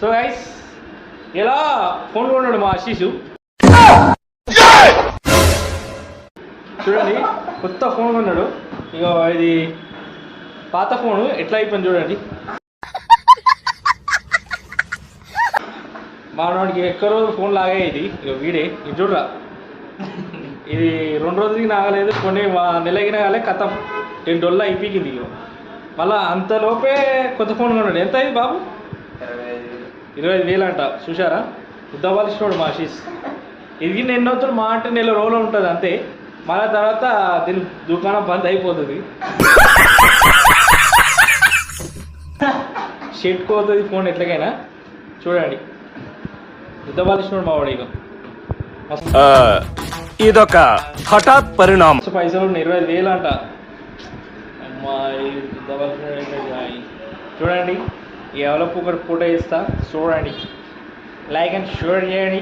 So guys ఇలా phone కొన్నాడు మా ఆశీషు. చూడండి కొత్త ఫోన్ కొన్నాడు. ఇక ఇది పాత ఫోను ఎట్లా అయిపోయింది చూడండి. మా వాడికి ఎక్క రోజు ఫోన్ లాగే ఇది. ఇక వీడే ఇది చూడరా, ఇది 2 రోజులకి నాగలేదు. కొన్ని నెలగిన కాలే కథం $10 అయిపోయింది. ఇక మళ్ళీ అంతలోపే కొత్త ఫోన్ కొన్నాడు. ఎంత అయింది బాబు? 25,000 అంట. చూసారా, ఉద్దవాళ్ళు ఇచ్చినాడు మా ఆశీష్. ఇది ఎన్ని రోజులు మా అంటే నెల రోజులు ఉంటుంది అంతే. మళ్ళీ తర్వాత దీని దుకాణం బంద్ అయిపోతుంది. షెట్కి పోతుంది ఫోన్ ఎట్లకైనా. చూడండి ఉద్దవాళ్ళు ఇచ్చినాడు మా వాడు. ఇక ఇదొక హఠాత్ పరిణామం. పైసలు 25,000 అంట. అమ్మాయి ఉద్దవాళ్ళు చూడండి. ఈ ఎవరో ఒకటి ఫోటో ఇస్తా చూడండి. లైక్ అండ్ షేర్ చేయండి.